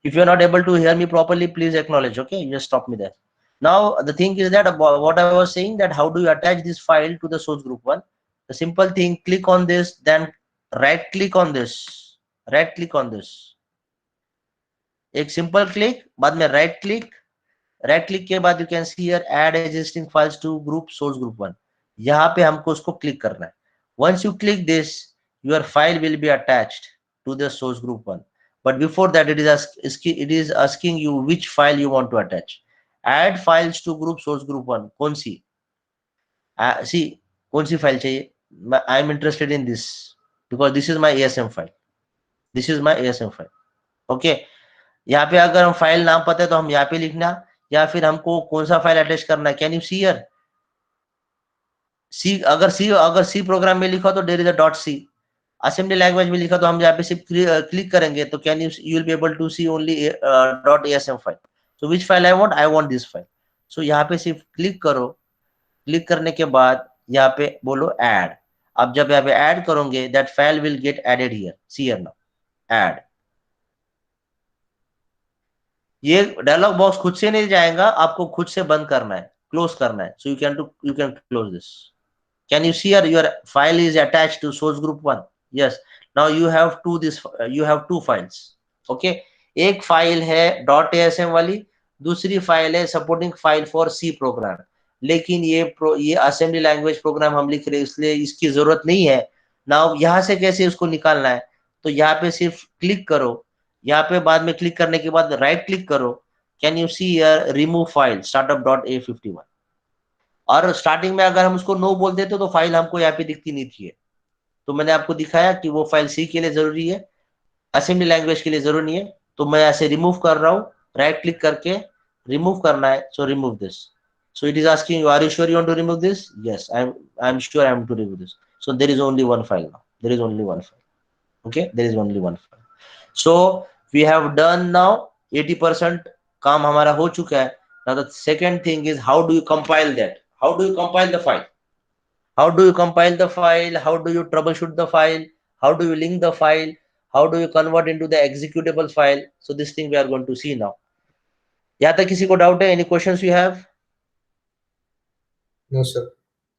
If you're not able to hear me properly, please acknowledge. Okay, you just stop me there. Now the thing is that about what I was saying, that how do you attach this file to the source group 1? The simple thing, click on this, then right click on this, एक simple click, बाद में right click के बाद you can see here add existing files to group source group 1. यहाँ पे हमको उसको click करना है. Once you click this, your file will be attached to the source group 1. But before that, it is asking you which file you want to attach. Add files to group source group 1. कौन सी? See, कौन सी file चाहिए? I am interested in this because this is my ASM file. Okay. यहाँ पे अगर हम file नाम पता है तो हम यहाँ पे लिखना, या फिर हमको कौन सा फाइल अटैच करना है. Can you see here C, अगर सी प्रोग्राम में लिखा तो there is a .c. Assembly language में लिखा तो हम यहाँ पे सिर्फ क्लिक करेंगे तो can you will be able to see only .asm file. So which file I want this file. So यहाँ पे सिर्फ क्लिक करो. क्लिक करने के बाद यहाँ पे बोलो ऐड. अब जब यहाँ पे ऐड करोगे, that file will get added here. See here now add. ये डायलॉग बॉक्स खुद से नहीं जाएगा, आपको खुद से बंद करना है, क्लोज करना है. So you can close this. Can you see here your file is attached to source group 1. Yes, now you have two files. Okay, एक फाइल है .asm वाली, दूसरी फाइल है supporting file for C program. लेकिन ये असेंबली लैंग्वेज प्रोग्राम हम लिख रहे हैं, इसलिए इसकी जरूरत नहीं है. नाउ यहाँ से कैसे उसको निकालना है, तो यहाँ पे सिर्फ क्लिक करो. यहाँ पे बाद में क्लिक करने के बाद राइट क्लिक करो. Can you see here remove file startup.a51. और स्टार्टिंग में अगर हम उसको नो बोल देते तो फाइल हमको यहाँ पे दिखती नहीं थी. तो मैंने आपको दिखाया कि वो फाइल सी के लिए जरूरी है, असेंबली लैंग्वेज के लिए जरूरी नहीं है. तो मैं ऐसे रिमूव कर रहा हूँ, राइट क्लिक करके रिमूव करना है. So remove this. So it is asking you, are you sure you want to remove this? Yes, I'm sure I am to remove this. So there is only one file now. Okay, there is only one file. So we have done now 80% काम हमारा हो चुका है. Now the second thing is, how do you compile that? How do you compile the file? How do you troubleshoot the file? How do you link the file? How do you convert into the executable file? So this thing we are going to see now. यहाँ तक किसी को doubt है? Any questions you have? No, sir.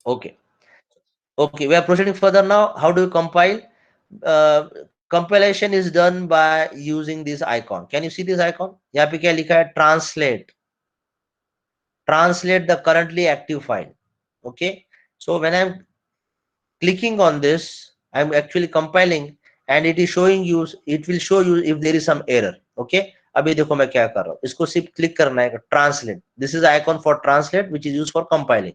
Okay, we are proceeding further now. How do you compile? Compilation is done by using this icon. Can you see this icon? यहाँ पे क्या लिखा है? Translate. translate the currently active file. Okay, so when I'm clicking on this, I'm actually compiling and it is showing you, it will show you if there is some error. Okay, अभी देखो मैं क्या कर रहा हूँ, इसको सिर्फ click करना है, translate. This is icon for translate which is used for compiling.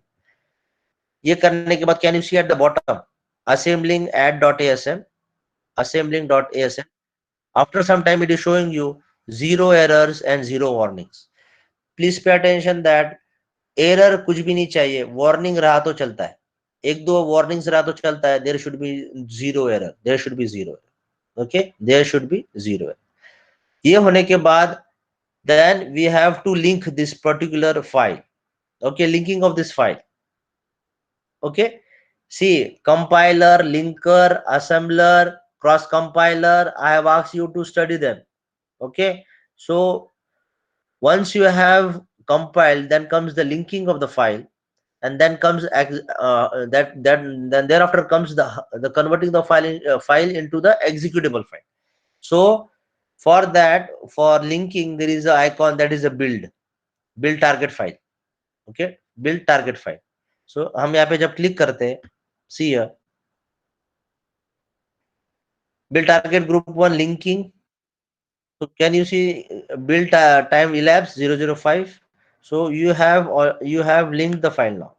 ये करने के बाद can you see at the bottom assembling add.asm, assembling.asm. After some time it is showing you 0 errors and 0 warnings. Please pay attention that error कुछ भी नहीं चाहिए, warning रहा तो चलता है, एक दो warnings रहा तो चलता है. There should be 0 error, there should be 0 error. Okay, there should be 0 error. ये होने के बाद then we have to link this particular file. Okay, linking of this file. Okay, see, compiler, linker, assembler, cross compiler, I have asked you to study them. Okay, so once you have compiled, then comes the linking of the file, and then comes then thereafter comes the converting the file into the executable file. So for that, for linking, there is an icon that is a build target file. Okay, build target file. So हम यहाँ पे जब click करते हैं, see here, build target group 1 linking. So can you see build time elapsed 005. So you have linked the file now.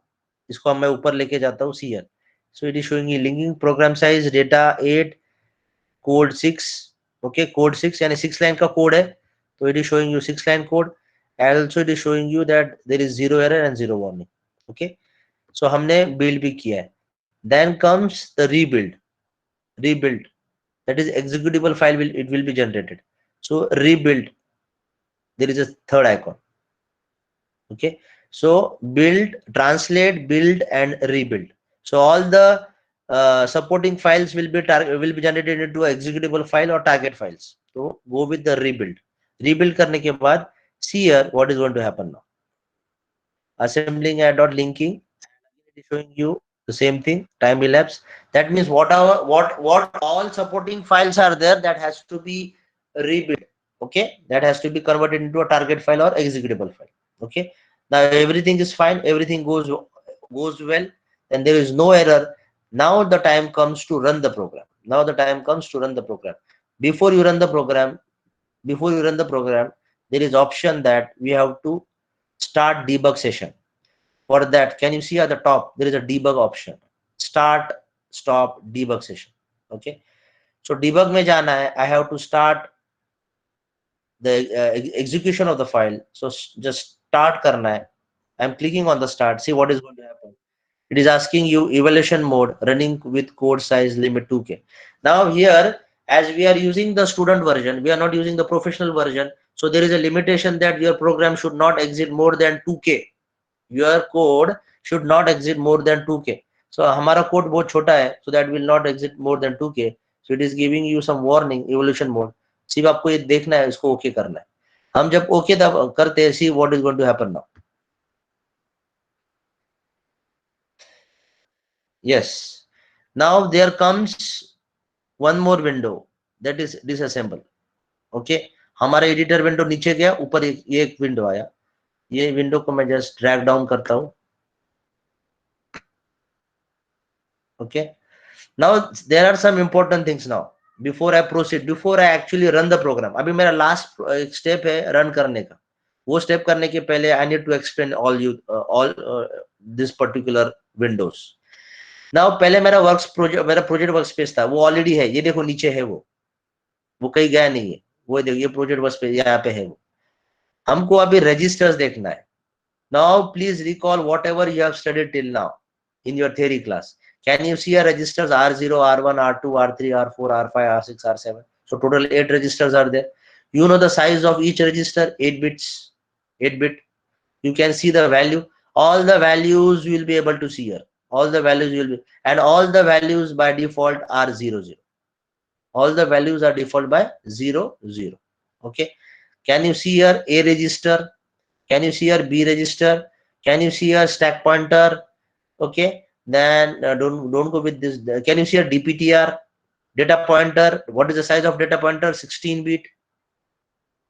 इसको मैं ऊपर लेके जाता हूँ, see here. So it is showing you linking, program size data 8, code 6. Okay, code 6 यानी 6 line का code है, तो it is showing you 6 line code. And also it is showing you that there is 0 error and 0 warning. Okay, so हमने build भी किया है. Then comes the rebuild. That is executable file will be generated. So rebuild, there is a third icon. Okay, so build, translate, build, and rebuild. So all the supporting files will be generated into executable file or target files. So go with the rebuild. Rebuild करने के बाद, see here what is going to happen now. Assembling add.linking, it is showing you the same thing, time elapse. That means what all supporting files are there, that has to be rebuilt. Okay, that has to be converted into a target file or executable file. Okay, now everything is fine, everything goes well, and there is no error. Now the time comes to run the program. Before you run the program, there is option that we have to start debug session. For that, can you see at the top, there is a debug option, start, stop, debug session. Okay, so debug में जाना है, I have to start the execution of the file. So just start करना है. I'm clicking on the start. See what is going to happen. It is asking you evaluation mode, running with code size limit 2K. Now here, as we are using the student version, we are not using the professional version. So there is a limitation that your program should not exceed more than 2K. Your code should not exceed more than 2K. So हमारा code बहुत छोटा है, so that will not exceed more than 2K. So it is giving you some warning, evaluation mode. सिर्फ आपको ये देखना है, इसको ओके करना है. हम जब ओके करते हैं, see what is going to happen now. Yes, now there comes one more window, that is disassemble. Okay, हमारा एडिटर विंडो नीचे गया, ऊपर ये एक विंडो आया. ये विंडो को मैं जस्ट ड्रैग डाउन करता हूँ. Okay, now there are some important things now. Before I proceed, before I actually run the program, अभी मेरा last step है run करने का. वो step करने के पहले I need to explain all this particular windows. Now पहले मेरा project workspace था, वो already है. ये देखो नीचे है, वो कहीं गया नहीं है. वो देखो ये project workspace यहाँ पे है. वो हमको अभी registers देखना है. Now please recall whatever you have studied till now in your theory class. Can you see your registers R0, R1, R2, R3, R4, R5, R6, R7? So total 8 registers are there. You know the size of each register, 8 bits, 8 bit. You can see the value. All the values you will be able to see here. All the values will be, and all the values by default are 0, 0. All the values are default by 0, 0. Okay. Can you see here A register? Can you see here B register? Can you see here stack pointer? Okay. Then don't go with this. Can you see a DPTR, data pointer? What is the size of data pointer? 16 bit.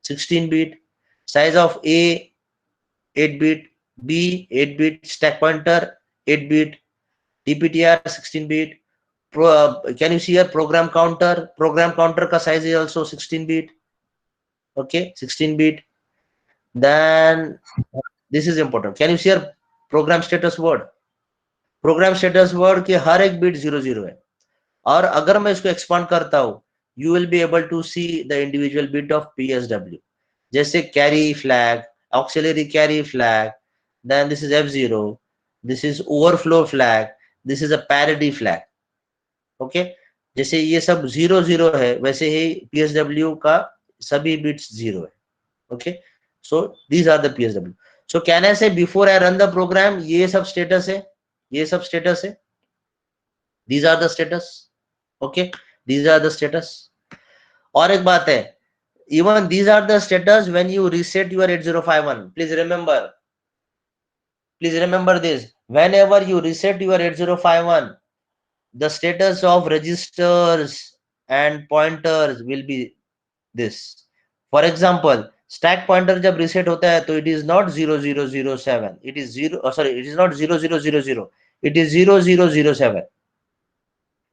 16 bit. Size of A, 8 bit. B 8-bit, stack pointer 8-bit, DPTR 16-bit. Can you see here program counter? Program counter ka size is also 16-bit. Okay, 16-bit. Then this is important. Can you see here program status word? Program status word के हर एक bit 00 है, और अगर मैं इसको expand करता हूं, you will be able to see the individual bit of PSW, जैसे carry flag, auxiliary carry flag, then this is F0, this is overflow flag, this is a parity flag. Okay, जैसे ये सब 00 है, वैसे ही PSW का सभी bits 0 है. Okay, so these are the PSW. So can I say before I run the program, ये सब स्टेटस है, ये सब स्टेटस है. These are the status. Okay, these are the status. और एक बात है, even these are the status when you reset your 8051. Please remember this. Whenever you reset your 8051, the status of registers and pointers will be this. For example, stack pointer जब reset होता है तो it is not 0007. It is it is not 0000. It is 0007.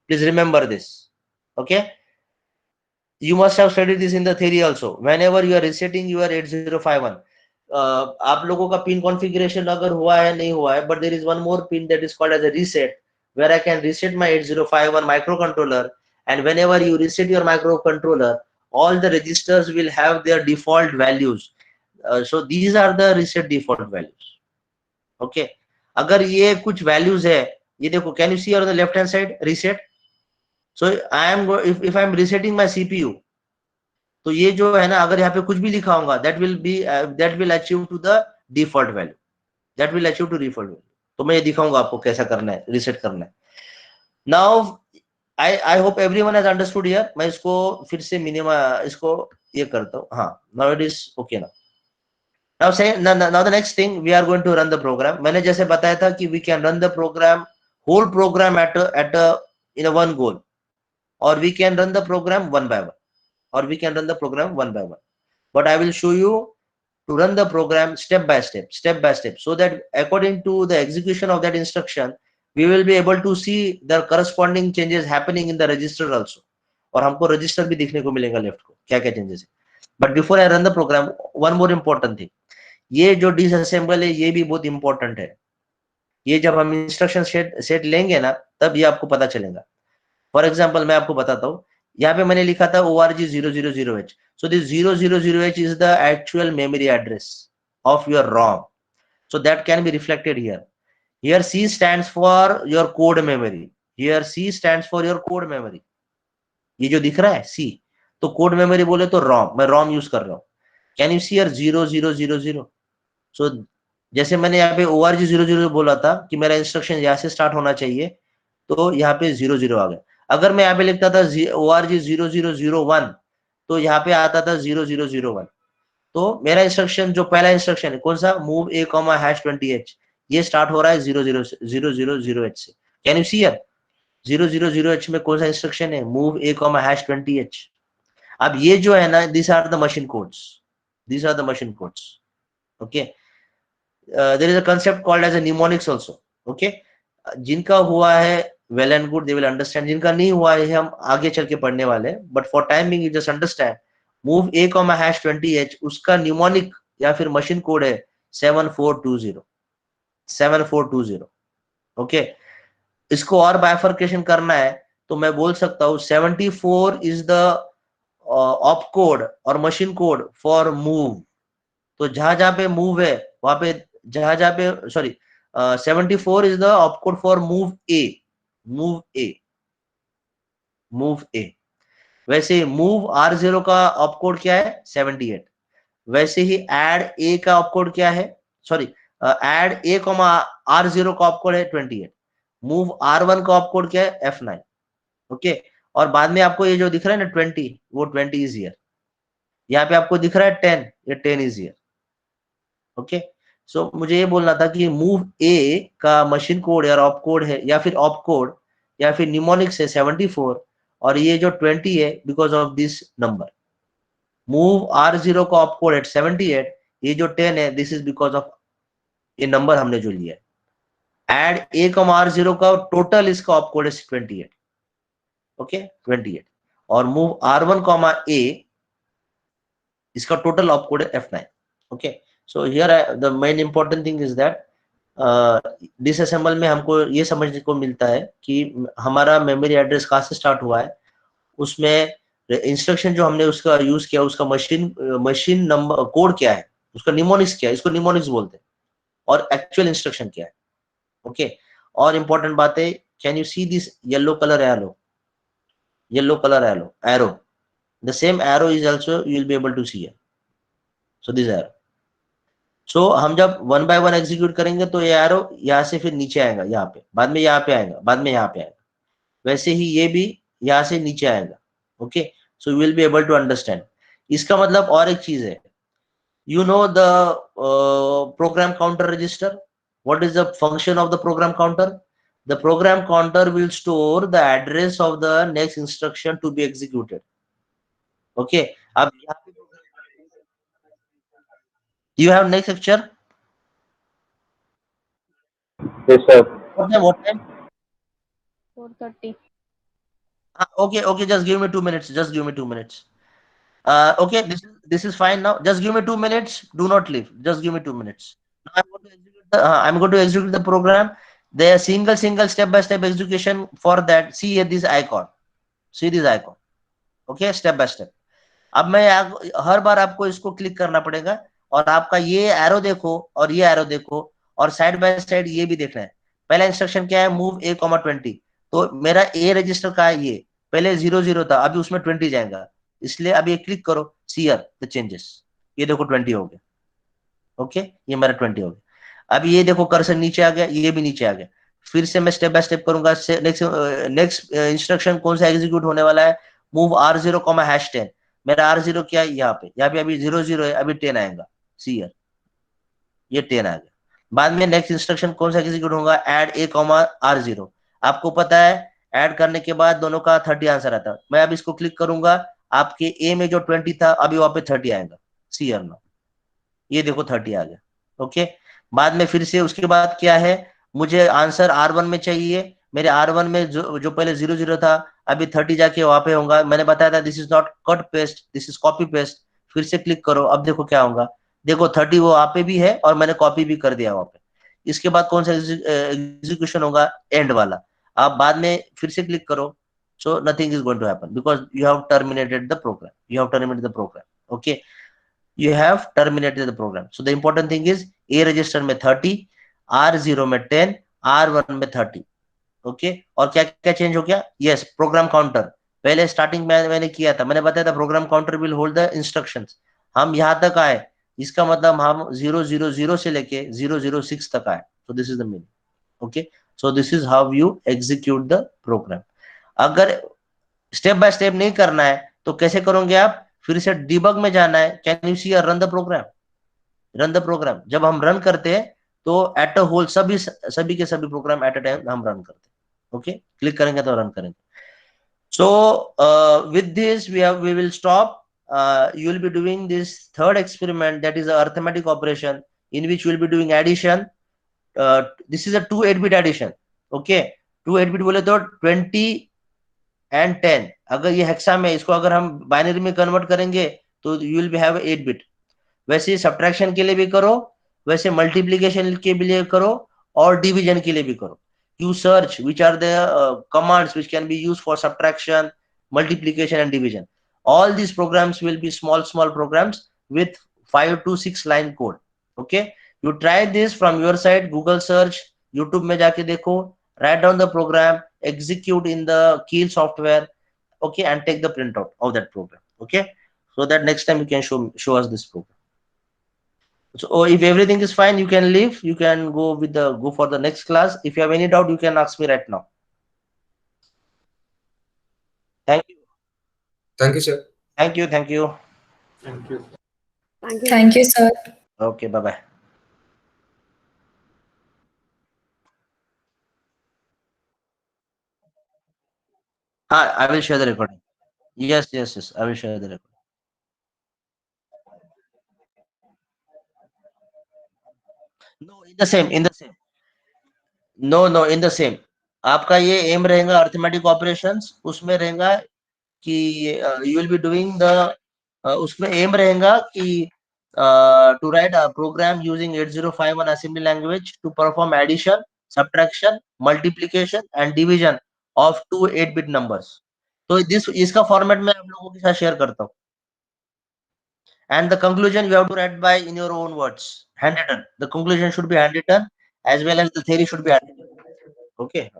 Please remember this. Okay, you must have studied this in the theory also. Whenever you are resetting your 8051, आप लोगों का pin configuration अगर हुआ है नहीं हुआ है, but there is one more pin that is called as a reset, where I can reset my 8051 microcontroller, and whenever you reset your microcontroller, all the registers will have their default values. So these are the reset default values. Okay, अगर ये कुछ values है, ये देखो, can you see on the left hand side reset? So I am if I am resetting my CPU, तो ये जो है ना, अगर यहाँ पे कुछ भी लिखा होगा, that will achieve to the default value. That will achieve to default value. तो मैं ये दिखाऊंगा आपको कैसा करना है, reset करना है. Now I hope everyone has understood here. मैं इसको फिर से इसको ये करता हूँ. हाँ, now it is okay now. Now the next thing, we are going to run the program. मैंने जैसे बताया था कि we can run the program, whole program in a one goal, or we can run the program one by one, but I will show you to run the program step by step, so that according to the execution of that instruction, we will be able to see the corresponding changes happening in the register also, और हमको register भी दिखने को मिलेगा left को, क्या क्या changes है. But before I run the program, one more important thing, ये जो disassemble है, ये भी बहुत important है. ये जब हम instruction set लेंगे ना, तब ये आपको पता चलेगा. For example, मैं आपको बताता हूँ, यहाँ पे मैंने लिखा था org 000h. So this 000h is the actual memory address of your ROM. So that can be reflected here. Here C stands for your code memory. Here C stands for your code memory. ये जो दिख रहा है C, तो code memory बोले तो ROM. मैं ROM use कर रहा हूँ. Can you see here 0000? So जैसे मैंने यहाँ पे org 00 बोला था कि मेरा इंस्ट्रक्शन यहाँ से स्टार्ट होना चाहिए, तो यहाँ पे 00 आ गया. अगर मैं यहाँ पे लिखता था org 0001, तो यहाँ पे आता था 0001. तो मेरा इंस्ट्रक्शन जो पहला इंस्ट्रक्शन है कौन सा, move a, #20h, ये स्टार्ट हो रहा है 000h से. Can you see here 000h में कौन सा इंस्ट्रक्शन है, move a, #20h. अब ये जो है ना, these are the machine codes. Okay, there is a concept called as a mnemonics also. Okay, जिनका हुआ है well and good, they will understand. जिनका नहीं हुआ है हम आगे चल के पढ़ने वाले, but for time being you just understand. move a, #20h, उसका न्यूमोनिक या फिर मशीन कोड है 7420. ओके, इसको और बाइफर्केशन करना है तो मैं बोल सकता हूँ 74 इज द ऑप कोड और मशीन कोड फॉर मूव. तो जहां पे मूव है वहां पे जहां पे 74 is the op code for move A. वैसे मूव R0 का ऑप कोड क्या है, 78. वैसे ही एड ए का ऑप कोड क्या है, एड ए, R0 का ऑप कोड है 28. मूव R1 का ऑप कोड क्या है, F9. ओके, और बाद में आपको ये जो दिख रहा है ना 20, वो 20 इज हियर. यहाँ पे आपको दिख रहा है 10, ये 10 इज हियर. ओके, सो मुझे ये बोलना था कि मूव ए का मशीन कोड या ऑप कोड है या फिर ऑप कोड या फिर न्यूमोनिक्स है 74, और ये जो 20 है because of this number. Move R0 का ऑप कोड है 78, ये जो 10 है दिस इज बिकॉज ऑफ ये नंबर हमने जो लिया है। Add A comma R zero का टोटल इसका ऑपकोड है 28, ओके 28, और move R one comma A, इसका टोटल ऑपकोड है F9, okay. So here the main important thing is that disassemble में हमको ये समझने को मिलता है कि हमारा मेमोरी एड्रेस कहाँ से स्टार्ट हुआ है, उसमें इंस्ट्रक्शन जो हमने उसका यूज किया, उसका मशीन नंबर कोड क्या है, उसका निमोनिक्स क्या है, इसको निमोनिक्स बोलते हैं, और एक्चुअल इंस्ट्रक्शन क्या है, ओके। और इंपॉर्टेंट बात है, can you see this yellow colour arrow, the same arrow is also you will be able to see here, so this arrow, so हम जब 1 by 1 एग्जीक्यूट करेंगे तो ये एरो यहाँ से फिर नीचे आएगा, यहाँ पे, बाद में यहाँ पे आएगा, बाद में यहाँ पे आएगा, वैसे ही ये भी यहाँ से नीचे आएगा, okay. So you will be able to understand. इसका मतलब और एक चीज है, you know the program counter register. What is the function of the program counter? The program counter will store the address of the next instruction to be executed, okay. अब यहाँ पे you have next lecture, Yes, sir. what time? 4:30. Okay, just give me 2 minutes, okay, this is fine now, just give me 2 minutes, do not leave, just give me 2 minutes. Now I'm going to execute the program. The single step by step execution. For that, see here this icon, okay, step by step. अब मैं हर बार आपको इसको click करना पड़ेगा, और आपका ये arrow देखो और ये एरो देखो, और साइड बाय साइड ये भी देखना है। पहला इंस्ट्रक्शन क्या है, मूव A, 20, तो मेरा ए रजिस्टर का है, ये पहले 00 था, अभी उसमें 20 जाएगा, इसलिए अब ये क्लिक करो, सी हियर द चेंजेस, ये देखो 20 हो गया, ओके, ये मेरा 20 हो गया। अब ये देखो कर्सर नीचे आ गया, ये भी नीचे आ गया। फिर से मैं स्टेप बाय स्टेप करूंगा। नेक्स्ट इंस्ट्रक्शन कौन सा एग्जीक्यूट होने वाला है, मूव R0, #10, मेरा R0 क्या है, यहाँ पे अभी 00 है, अभी 10 आएगा, सी हियर ये 10 आ गया। बाद में नेक्स्ट इंस्ट्रक्शन कौन सा एग्जीक्यूट होगा, एड A, R0, आपको पता है ऐड करने के बाद दोनों का 30 आंसर आता है। मैं अब इसको क्लिक करूंगा, आपके ए में जो 20 था अभी वहां पे 30 आएगा, सी हियर ना, ये देखो 30 आ गया, ओके। बाद में फिर से उसके बाद क्या है, मुझे आंसर R1 में चाहिए, मेरे R1 में जो पहले 00 था, अभी 30 जाके वहां पे होगा। मैंने बताया था this is not cut paste, this is copy paste. फिर से क्लिक करो, अब देखो क्या होगा, देखो 30 वो वहां पे भी है और मैंने कॉपी भी कर दिया वहां पे। इसके बाद कौन सा एग्जीक्यूशन होगा, एंड वाला। आप बाद में फिर से क्लिक करो, so nothing is going to happen because you have terminated the program, okay, you have terminated the program. So the important thing is A register में 30, R0 में 10, R1 में 30, okay। और क्या क्या चेंज हो गया, yes, प्रोग्राम काउंटर पहले starting में मैंने किया था, मैंने बताया था program counter will hold the instructions. हम यहाँ तक आए, इसका मतलब हम 000 से लेके 006 तक आए, so this is the meaning, okay। So this is how you execute the program। अगर स्टेप बाय स्टेप नहीं करना है तो कैसे करोगे आप, फिर से डिबग में जाना है, can you see run the program. जब हम रन करते हैं तो एट अ होल सभी के सभी प्रोग्राम एट अ टाइम हम रन करते हैं, ओके। क्लिक करेंगे तो रन करेंगे। So with this we will stop. you will be doing this third experiment, that is the arithmetic operation, in which you will be doing addition. This is a 2 8-bit addition, okay। 2 8-bit बोले तो 20 and 10, अगर ये hexa में, इसको अगर हम binary में convert करेंगे तो यू विल हैव 8-bit। वैसे सब्ट्रैक्शन के लिए भी करो, वैसे मल्टीप्लिकेशन के लिए करो, और डिवीजन के लिए भी करो। You search which are the commands which can be used for subtraction, multiplication and division. all these programs will be small programs with 5 to 6 line code, okay। you try this from your side, Google search, YouTube में जाके देखो, write down the program, execute in the Keel software, okay, and take the printout of that program, okay, so that next time you can show us this program. So if everything is fine, you can leave, you can go for the next class. If you have any doubt, you can ask me right now. Thank you. Thank you, sir. Thank you. Thank you. Thank you, sir. Okay, bye bye. I will share the recording. Yes, I will share the recording. No, in the same, in the same, no in the same. आपका ये M रहेगा arithmetic operations, उसमें रहेगा कि you will be doing the, उसमें M रहेगा कि to write a program using 8051 assembly language to perform addition, subtraction, multiplication and division of two 8-bit numbers. तो इसका फॉर्मेट मैं आप लोगों के साथ शेयर करता हूँ। And the conclusion you have to write by in your own words, handwritten. The conclusion should be handwritten as well as the theory should be handwritten. Okay.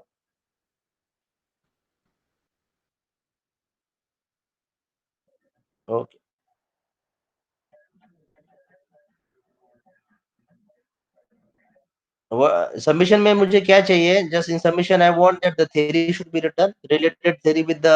Okay. Submission में मुझे क्या चाहिए? Just in submission I want that the theory should be written, related theory with the